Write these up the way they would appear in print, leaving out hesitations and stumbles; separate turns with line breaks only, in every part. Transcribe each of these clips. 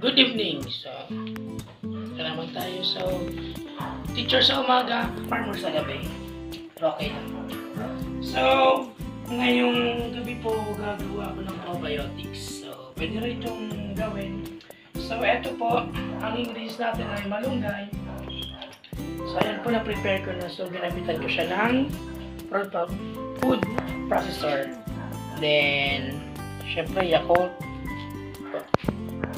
Good evening. So, naman tayo. So, teacher sa umaga, farmer sa gabi. Okay lang. So, ngayong gabi po gagawa ko ng probiotics. So, pwede rin itong gawin. So, eto po, ang ingredients natin ay malunggay. So, ayan po na-prepare ko na. So, ginabitan ko siya ng food processor. Then, syempre, Yakult.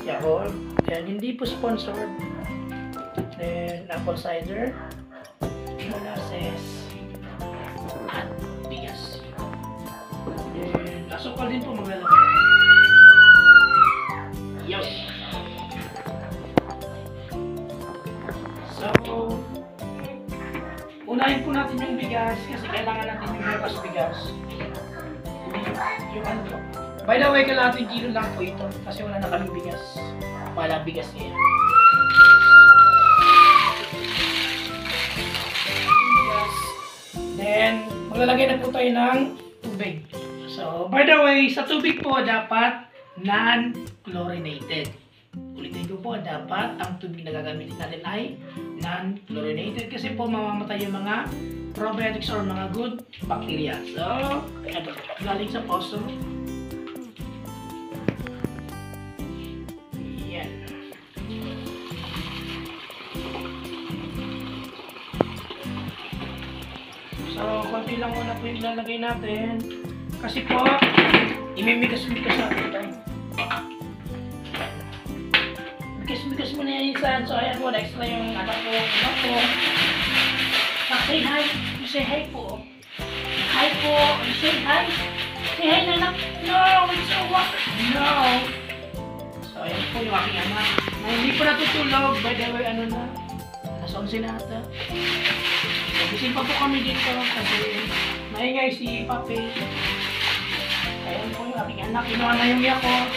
Yan, hindi po sponsored. Then, apple cider, molasses, at bigas. Then, asukal din po maglalagay. Yun. So, unahin po natin yung bigas kasi kailangan natin yung bukas bigas. Yung ano po. By the way, kalahating kilo lang po ito kasi wala na kaming bigas. Wala bigas ngayon. Then, maglalagay na po tayo ng tubig. So, by the way, sa tubig po dapat non-chlorinated. Ulitin ko po, dapat ang tubig na gagamitin natin ay non-chlorinated kasi po mamamatay yung mga probiotics or mga good bacteria. So, ito, galing sa poso. So, konti lang muna po yung ilalagay natin. Kasi po, imimigas-migas natin ito. Migas-migas mo na yan isa. So, ayan po, next na yung anak ko. Say hi. You say hi po. Hi po. You say hi. Say hi na lang. No, it's so what? No. So, ayan po yung aking anak. Hindi po natutulog. By the way, ano na? Alas 11 na ata. Gising pa po kami dito kasi maingay si Papi. Ayan po yung aking anak. Kinuha na yung Yakult.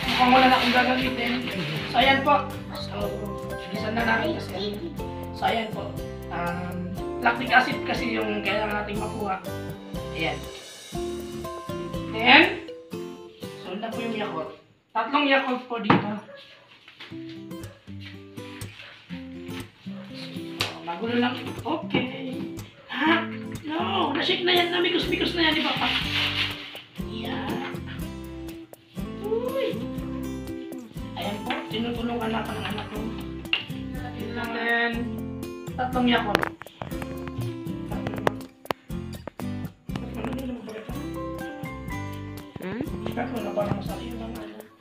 Mukhang wala na akong gagamitin. So ayan po. So, gisan na namin kasi. So ayan po. Lactic acid kasi yung kailangan natin makuha. Ayan. Then, so na po yung Yakult. 3 Yakult po dito. Magulo lang. Okay. Ha? No! Nashake na yan. Namikos-mikos na yan, di ba? Yan. Uy! Ayan po. Tinutulungan na ng anak ko. And then, 3 Yakult. Ano na parang sa iyo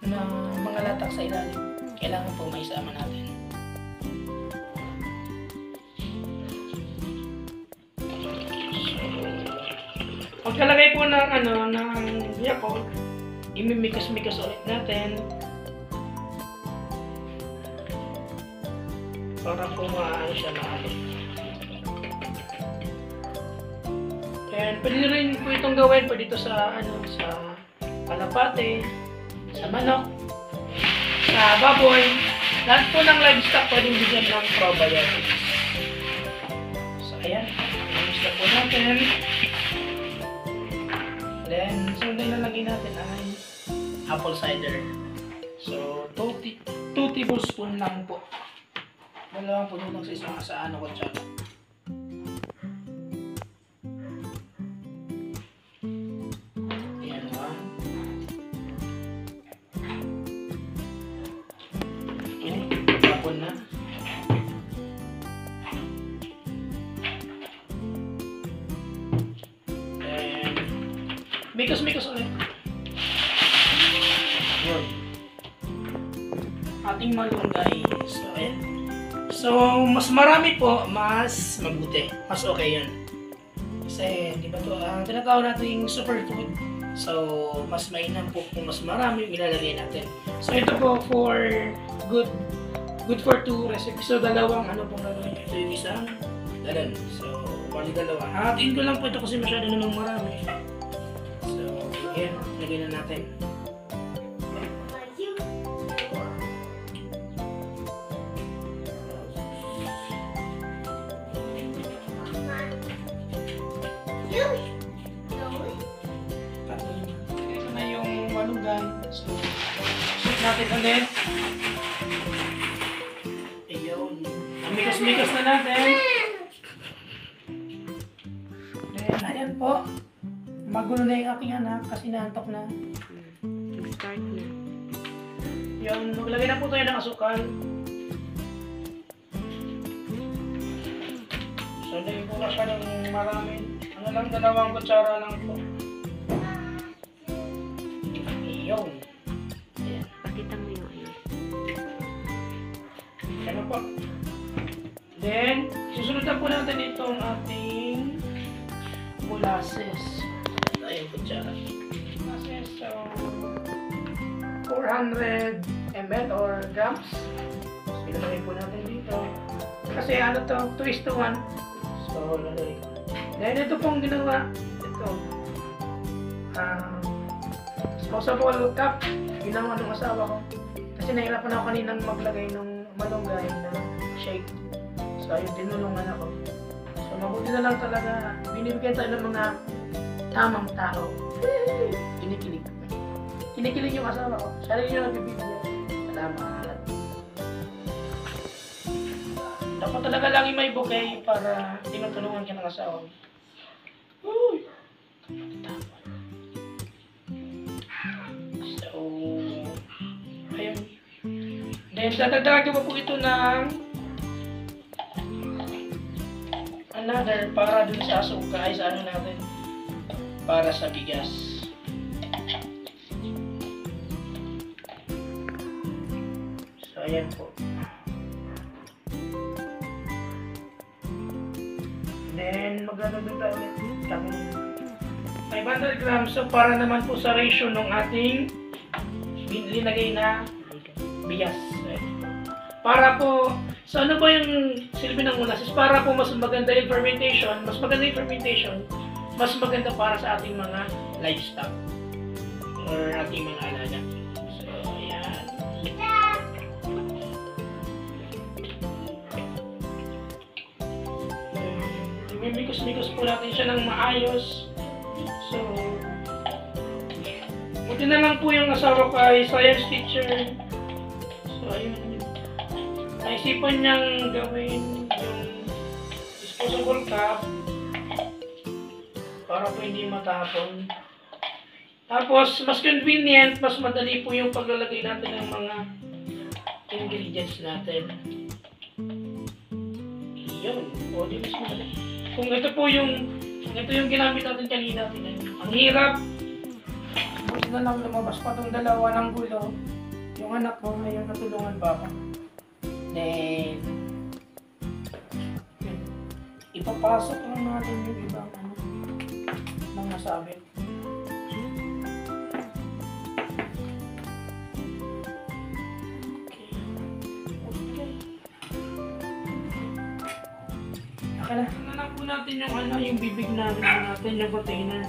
na mga latak sa ilalim. Kailangan po may isama natin. Pagkalagay po ng Yakult, imimikas-mikas ulit natin para po maano siya maano. And pwede rin po itong gawin po dito sa sa kalapate, sa manok, sa baboy. Lahat po ng livestock pwedeng bigyan ng probiotics. So ayan, i-mix na po natin. Then, so nilalagay natin ay apple cider. So, 2 tablespoon lang po. Dalawang puno lang sa isang ko dyan. Ayan, 1. Okay, tapon na. Mikos-mikos ulit. Yun. Ating malunggay. So, ayan. So, mas marami po, mas mabuti. Mas okay yun. Kasi, di ba ito, ang tinatawag natin superfood. So, mas mainam po kung mas marami ilalagay natin. So, ito po for good for 2 recipes. So, dalawang pong gagawin. Ito yung isang dalan. So, bali dalawa. Hatiin ko lang po ito kasi masyado namang marami. Ayan, lagyan na natin. Ito na yung malunggay. So, natin ulit. Mikos-mikos na natin. Then, ayan po. Magulo na yung aking anak kasi naantok na.
Start na.
Yun, maglagay na po tayo ng asukal. So, lagay po na siya ng marami. Ano lang, 2 kutsara lang po. Yun. Ayan.
Pakita mo yung ano.
Ano po. Then, susunod na po natin itong ating molasses. Ayun, kutsara. Molasses, so 400 ml or grams. So, ilagay po natin dito. Kasi ano to, 2:1. So, lalagay ko. Then, ito pong ginawa. Ito. Disposable cup. Ginawa ng asawa ko. Kasi nahirapan ako kaninang maglagay ng malunggay na shake. So, ayun, tinulungan ako. So, mabuti na lang talaga. Binibigyan tayo ng mga tamang tao. Kinikilig. Kinikilig yung asawa ko. Siya rin yung nagbibigyan. Salamat. Dapat talaga lagi may bouquet para tinutulungan ka ng asawa mo. Uy! So, ayun. Then, dadagdagan ko po ito ng another para dun sa asuka ay sa ano natin para sa bigas. So, ayan po. Then, magdadagdag tayo ulit ng 500 grams. So, para naman po sa ratio ng ating linagay na bigas. Para po, so ano po yung silbi ng molasses? Para po mas maganda yung fermentation, mas maganda para sa ating mga livestock or ating mga alaga. So, ayan. Imimikos-mikos po natin siya ng maayos. So, buti na lang po yung asawa ko ay science teacher. So, ayun. Naisipan niyang gawin yung disposable cup para po hindi matapon. Tapos, mas convenient, mas madali po yung paglalagay natin ng mga ingredients natin. Yun. O, di mas madali. Kung ito po yung ginamit natin kanina, ang hirap. Buti na lang lumabas pa itong dalawa ng gulo. Yung anak ko, ngayon natulungan pa ako. Then, yun. Ipapasok lang natin yung ibang mga sabit. Okay na. Tingnan po natin yung bibig natin, yung container.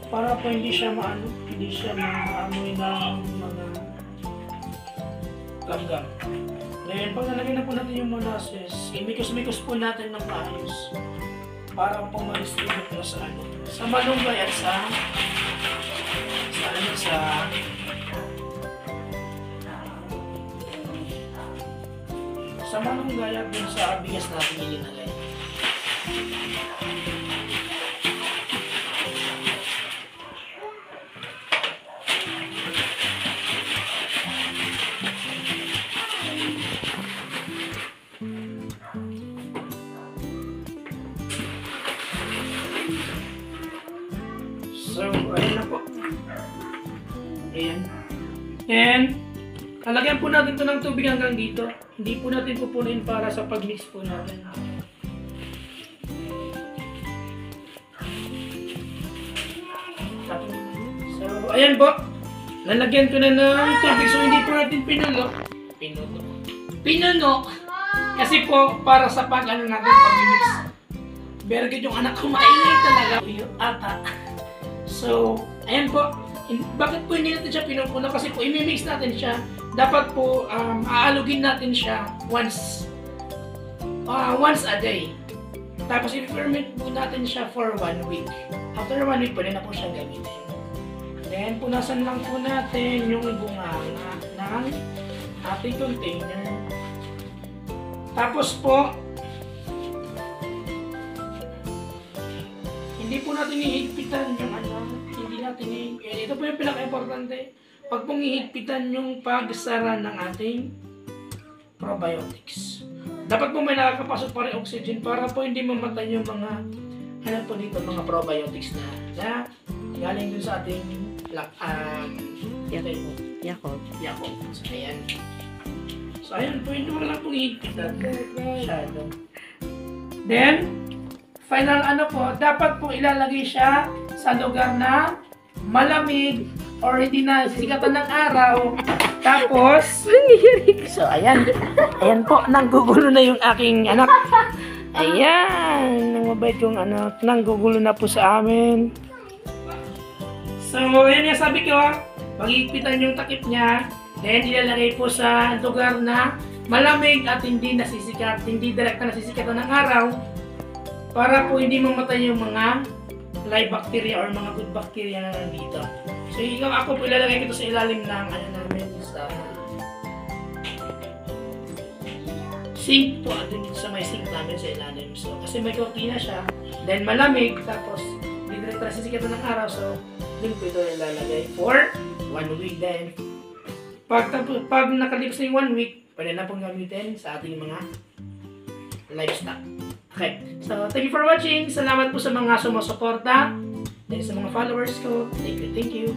Para po hindi siya maamoy ng mga langgam. Then, pag nalagay na po natin yung molasses, imikos-mikos po natin ng maayos para po ma-distribute na sa malunggay at sa malunggay at dun sa bigas natin ilinagay. So, ayun na po. Ayan. And, lalagyan po natin ito ng tubig hanggang dito. Hindi po natin pupunin para sa pag-mix po natin. So, ayan po. Lalagyan ko na ng tubig. So, hindi po natin pinuno. Kasi po, para sa pag-ano natin, pag-mix. Pero yung anak ko maingay talaga. Yung ata. So, ayan po. Bakit po hindi natin siya pinupuno? Kasi po, imimix natin siya. Dapat po, aalugin natin siya once a day. Tapos, i-ferment po natin siya for 1 week. After 1 week, pwede na po siyang gamitin. Then, punasan lang po natin yung bunganga ng ating container. Tapos po, hindi po natin ihigpitan yung hindi natin ito po yung pinaka-importante. Pag pong ihigpitan yung pagsara ng ating probiotics. Dapat po may nakakapasok pa rin oxygen para po hindi mamatay yung mga po dito, mga probiotics na galing dun sa ating
Yakult.
So, ayan. So, ayan po, hindi mo lang pong ihigpitan. Masyado. Then, final po, dapat po ilalagay siya sa lugar na malamig or hindi na sisikatan ng araw. Tapos, so ayan. Ayan po, nanggugulo na yung aking anak. Ayan, mabait yung anak. Nanggugulo na po sa amin. So, ayan yung sabi ko, pag-iigpitan yung takip niya, then ilalagay po sa lugar na malamig at hindi nasisikat, hindi direkta nasisikatan ng araw para po hindi mamatay yung mga live bacteria or mga good bacteria na nandito. So, ako po ilalagay ko ito sa ilalim ng namin sa sink po, dito sa may sink namin sa ilalim. So, kasi may cortina siya, then malamig, tapos hindi direkta nasisikatan ng araw, so din po ito ilalagay for 1 week. Then, pag nakalipas na yung 1 week, pwede na pong gamitin sa ating mga livestock. Okay, so thank you for watching. Salamat po sa mga sumusuporta. Thank you sa mga followers ko. Thank you.